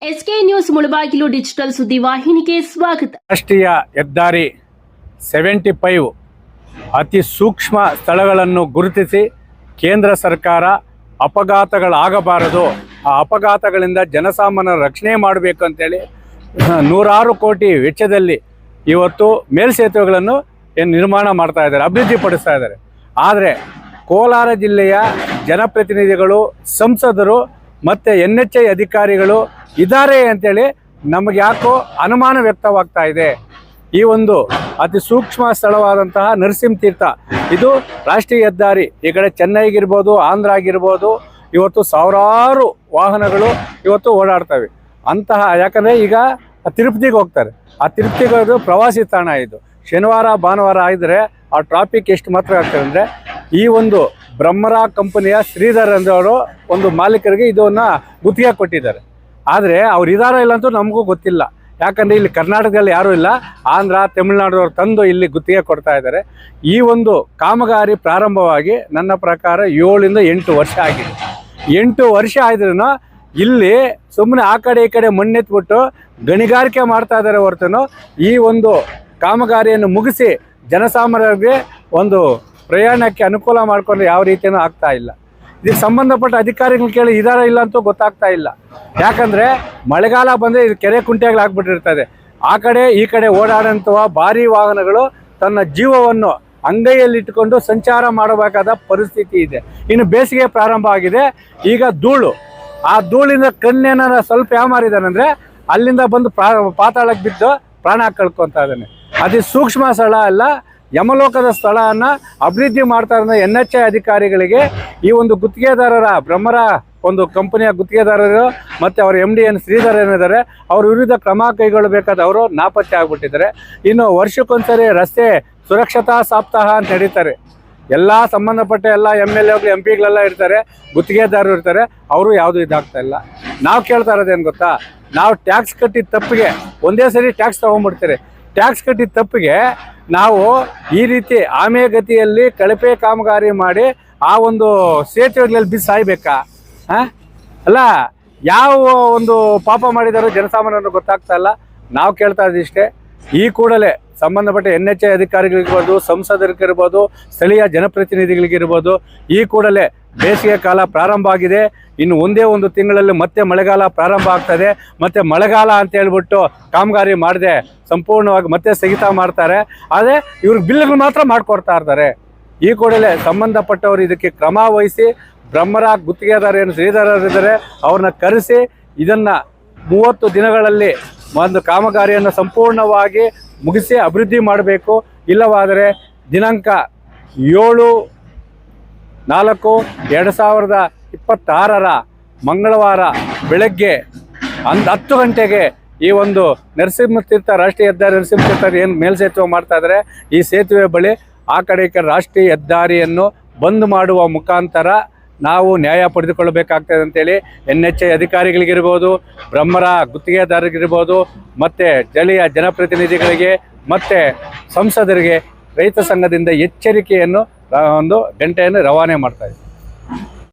SK news Mulbagal digital ಸುದ್ದಿವಾಹಿನಿಗೆ ಸ್ವಾಗತ. ರಾಷ್ಟ್ರೀಯ ಹೆದ್ದಾರಿ 75 ಅತಿ ಸೂಕ್ಷ್ಮ ಸ್ಥಳಗಳನ್ನು ಗುರುತಿಸಿ ಕೇಂದ್ರ ಸರ್ಕಾರ ಅಪಘಾತಗಳಾಗಬಾರದು, ಆ ಅಪಘಾತಗಳಿಂದ ಜನಸಾಮಾನ್ಯರ ರಕ್ಷಣೆ ಮಾಡಬೇಕು ಅಂತೇಳಿ 106 ಕೋಟಿ ವೆಚ್ಚದಲ್ಲಿ ಇವತ್ತು ಮೇಲ್ಸೇತುವೆಗಳನ್ನು ನಿರ್ಮಾಣ ಮಾಡ್ತಾ ಇದ್ದಾರೆ, ಅಭಿವೃದ್ಧಿಪಡಿಸ್ತಾ ಇದ್ದಾರೆ. ಆದರೆ ಕೋಲಾರ ಜಿಲ್ಲೆಯ ಜನಪ್ರತಿನಿಧಿಗಳು, ಸಂಸದರು ಮತ್ತು NHAI ಅಧಿಕಾರಿಗಳು ಇದ್ದಾರೆ ಅಂತೇಳಿ ನಮಗೆ ಯಾಕೋ ಅನುಮಾನ ವ್ಯಕ್ತವಾಗ್ತಾ ಇದೆ. ಈ ಒಂದು ಅತಿ ಸೂಕ್ಷ್ಮ ಸ್ಥಳವಾದಂತಹ ನರಸಿಂಹ ತೀರ್ಥ, ಇದು ರಾಷ್ಟ್ರೀಯ ಹೆದ್ದಾರಿ. ಈ ಕಡೆ ಚೆನ್ನೈಗಿರ್ಬೋದು, ಆಂಧ್ರ ಆಗಿರ್ಬೋದು, ಇವತ್ತು ಸಾವಿರಾರು ವಾಹನಗಳು ಇವತ್ತು ಓಡಾಡ್ತವೆ. ಅಂತಹ ಯಾಕಂದರೆ ಈಗ ತಿರುಪತಿಗೆ ಹೋಗ್ತಾರೆ, ಆ ತಿರುಪತಿಗೆ ಹೋಗೋದು ಪ್ರವಾಸಿ ತಾಣ. ಇದು ಶನಿವಾರ ಭಾನುವಾರ ಆಗಿದ್ರೆ ಆ ಟ್ರಾಫಿಕ್ ಎಷ್ಟು ಮಾತ್ರ ಆಗ್ತದೆ ಅಂದರೆ, ಈ ಒಂದು ಬ್ರಹ್ಮರಾ ಕಂಪನಿಯ ಶ್ರೀಧರ್ ಅಂದವರು ಒಂದು ಮಾಲೀಕರಿಗೆ ಇದನ್ನು ಗುತ್ತಿಗೆ ಕೊಟ್ಟಿದ್ದಾರೆ. ಆದರೆ ಅವ್ರು ಇದಾರೋ ಇಲ್ಲ ಅಂತೂ ನಮಗೂ ಗೊತ್ತಿಲ್ಲ. ಯಾಕಂದರೆ ಇಲ್ಲಿ ಕರ್ನಾಟಕದಲ್ಲಿ ಯಾರೂ ಇಲ್ಲ, ಆಂಧ್ರ ತಮಿಳುನಾಡವ್ರು ತಂದು ಇಲ್ಲಿ ಗುತ್ತಿಗೆ ಕೊಡ್ತಾ ಇದ್ದಾರೆ. ಈ ಒಂದು ಕಾಮಗಾರಿ ಪ್ರಾರಂಭವಾಗಿ ನನ್ನ ಪ್ರಕಾರ 7 ರಿಂದ 8 ವರ್ಷ ಆಗಿದೆ. 8 ವರ್ಷ ಆದ್ರೂ ಇಲ್ಲಿ ಸುಮ್ಮನೆ ಆ ಕಡೆ ಈ ಕಡೆ ಮಣ್ಣೆತ್ಬಿಟ್ಟು ಗಣಿಗಾರಿಕೆ ಮಾಡ್ತಾ ಇದ್ದಾರೆ ಹೊರತು ಈ ಒಂದು ಕಾಮಗಾರಿಯನ್ನು ಮುಗಿಸಿ ಜನಸಾಮಾನ್ಯರಿಗೆ ಒಂದು ಪ್ರಯಾಣಕ್ಕೆ ಅನುಕೂಲ ಮಾಡಿಕೊಂಡು ಯಾವ ರೀತಿಯೂ ಆಗ್ತಾ ಇಲ್ಲ. ಇದಕ್ಕೆ ಸಂಬಂಧಪಟ್ಟ ಅಧಿಕಾರಿಗಳು ಕೇಳಿ ಇದಾರ ಇಲ್ಲ ಅಂತೂ ಗೊತ್ತಾಗ್ತಾ ಇಲ್ಲ. ಯಾಕಂದರೆ ಮಳೆಗಾಲ ಬಂದರೆ ಇದು ಕೆರೆ ಕುಂಟೆಗಳಾಗ್ಬಿಟ್ಟಿರ್ತದೆ. ಆ ಕಡೆ ಈ ಕಡೆ ಓಡಾಡಂತಹ ಭಾರಿ ವಾಹನಗಳು ತನ್ನ ಜೀವವನ್ನು ಅಂಗೈಯಲ್ಲಿಟ್ಟುಕೊಂಡು ಸಂಚಾರ ಮಾಡಬೇಕಾದ ಪರಿಸ್ಥಿತಿ ಇದೆ. ಇನ್ನು ಬೇಸಿಗೆ ಪ್ರಾರಂಭ ಆಗಿದೆ. ಈಗ ಧೂಳು, ಆ ಧೂಳಿಂದ ಕಣ್ಣೇನಾರ ಸ್ವಲ್ಪ ಯಾಮಾರಿದಾನಂದರೆ ಅಲ್ಲಿಂದ ಬಂದು ಪಾತಾಳಕ್ಕೆ ಬಿದ್ದು ಪ್ರಾಣ ಕಳ್ಕೊತಾ ಇದ್ದಾನೆ. ಅತಿ ಸೂಕ್ಷ್ಮ ಸ್ಥಳ ಅಲ್ಲ, ಯಮಲೋಕದ ಸ್ಥಳವನ್ನು ಅಭಿವೃದ್ಧಿ ಮಾಡ್ತಾ ಇರೋ NHAI ಅಧಿಕಾರಿಗಳಿಗೆ ಈ ಒಂದು ಗುತ್ತಿಗೆದಾರರ ಬ್ರಹ್ಮರಾ ಒಂದು ಕಂಪನಿಯ ಗುತ್ತಿಗೆದಾರರು ಮತ್ತು ಅವರ MD ಶ್ರೀಧರ್ ಏನಿದ್ದಾರೆ, ಅವ್ರ ವಿರುದ್ಧ ಕ್ರಮ ಕೈಗೊಳ್ಳಬೇಕಾದ ಅವರು ನಾಪತ್ತೆ ಆಗಿಬಿಟ್ಟಿದ್ದಾರೆ. ಇನ್ನು ವರ್ಷಕ್ಕೊಂದ್ಸರಿ ರಸ್ತೆ ಸುರಕ್ಷತಾ ಸಪ್ತಾಹ ಅಂತ ನಡೀತಾರೆ. ಎಲ್ಲ ಸಂಬಂಧಪಟ್ಟ ಎಲ್ಲ MLA MP ಗಳೆಲ್ಲ ಇರ್ತಾರೆ, ಗುತ್ತಿಗೆದಾರರು ಇರ್ತಾರೆ, ಅವರು ಯಾವುದೂ ಇದಾಗ್ತಾ ಇಲ್ಲ. ನಾವು ಕೇಳ್ತಾ ಇರೋದೇನು ಗೊತ್ತಾ, ನಾವು ಟ್ಯಾಕ್ಸ್ ಕಟ್ಟಿದ ತಪ್ಪಿಗೆ ಒಂದೇ ಸರಿ ಟ್ಯಾಕ್ಸ್ ತೊಗೊಂಡ್ಬಿಡ್ತೀರಿ. ಟ್ಯಾಕ್ಸ್ ಕಟ್ಟಿದ ತಪ್ಪಿಗೆ ನಾವು ಈ ರೀತಿ ಆಮೆಗತಿಯಲ್ಲಿ ಕಳಪೆ ಕಾಮಗಾರಿ ಮಾಡಿ ಆ ಒಂದು ಸೇತುವೆಗಳಲ್ಲಿ ಬಿದ್ದು ಸಾಯ್ಬೇಕಾ? ಅಲ್ಲ, ಯಾವ ಒಂದು ಪಾಪ ಮಾಡಿದಾರೋ ಜನಸಾಮಾನ್ಯರು ಗೊತ್ತಾಗ್ತಾ ಇಲ್ಲ. ನಾವು ಕೇಳ್ತಾ ಇದ್ದೀಷ್ಟೇ, ಈ ಕೂಡಲೇ ಸಂಬಂಧಪಟ್ಟ NHAI ಅಧಿಕಾರಿಗಳಿರ್ಬೋದು, ಸಂಸದರಿಗಿರ್ಬೋದು, ಸ್ಥಳೀಯ ಜನಪ್ರತಿನಿಧಿಗಳಿಗಿರ್ಬೋದು, ಈ ಕೂಡಲೇ ಬೇಸಿಗೆ ಕಾಲ ಪ್ರಾರಂಭ ಆಗಿದೆ. ಇನ್ನು ಒಂದೇ ಒಂದು ತಿಂಗಳಲ್ಲಿ ಮತ್ತೆ ಮಳೆಗಾಲ ಪ್ರಾರಂಭ ಆಗ್ತದೆ. ಮತ್ತು ಮಳೆಗಾಲ ಅಂತ ಹೇಳ್ಬಿಟ್ಟು ಕಾಮಗಾರಿ ಮಾಡದೆ ಸಂಪೂರ್ಣವಾಗಿ ಮತ್ತೆ ಸ್ಥಗಿತ ಮಾಡ್ತಾರೆ. ಆದರೆ ಇವ್ರಿಗೆ ಬಿಲ್ಗಳು ಮಾತ್ರ ಮಾಡಿಕೊಡ್ತಾ ಇರ್ತಾರೆ. ಈ ಕೂಡಲೇ ಸಂಬಂಧಪಟ್ಟವರು ಇದಕ್ಕೆ ಕ್ರಮ ವಹಿಸಿ ಬ್ರಹ್ಮರಾ ಗುತ್ತಿಗೆದಾರ ಏನು ಶ್ರೀಧರರಿದ್ದಾರೆ ಅವ್ರನ್ನ ಕರೆಸಿ ಇದನ್ನು 30 ದಿನಗಳಲ್ಲಿ ಒಂದು ಕಾಮಗಾರಿಯನ್ನು ಸಂಪೂರ್ಣವಾಗಿ ಮುಗಿಸಿ ಅಭಿವೃದ್ಧಿ ಮಾಡಬೇಕು. ಇಲ್ಲವಾದರೆ ದಿನಾಂಕ 7/4/2026 ಮಂಗಳವಾರ ಬೆಳಗ್ಗೆ 10 ಗಂಟೆಗೆ ಈ ಒಂದು ನರಸಿಂಹ ತೀರ್ಥ ರಾಷ್ಟ್ರೀಯ ಹೆದ್ದಾರಿ ನರಸಿಂಹ ತೀರ್ಥ ಏನು ಮೇಲ್ಸೇತುವೆ ಮಾಡ್ತಾ ಇದ್ದಾರೆ, ಈ ಸೇತುವೆ ಬಳಿ ಆ ಕಡೆ ಈ ಕಡೆ ರಾಷ್ಟ್ರೀಯ ಹೆದ್ದಾರಿಯನ್ನು ಬಂದ್ ಮಾಡುವ ಮುಖಾಂತರ ನಾವು ನ್ಯಾಯ ಪಡೆದುಕೊಳ್ಳಬೇಕಾಗ್ತದೆ ಅಂತೇಳಿ NHAI ಅಧಿಕಾರಿಗಳಿಗಿರ್ಬೋದು, ಬ್ರಹ್ಮರಾ ಗುತ್ತಿಗೆದಾರರಿಗಿರ್ಬೋದು, ಮತ್ತು ಸ್ಥಳೀಯ ಜನಪ್ರತಿನಿಧಿಗಳಿಗೆ ಮತ್ತು ಸಂಸದರಿಗೆ ರೈತ ಸಂಘದಿಂದ ಎಚ್ಚರಿಕೆಯನ್ನು ಒಂದು ಗಂಟೆಯನ್ನು ರವಾನೆ ಮಾಡ್ತಾ ಇದೆ.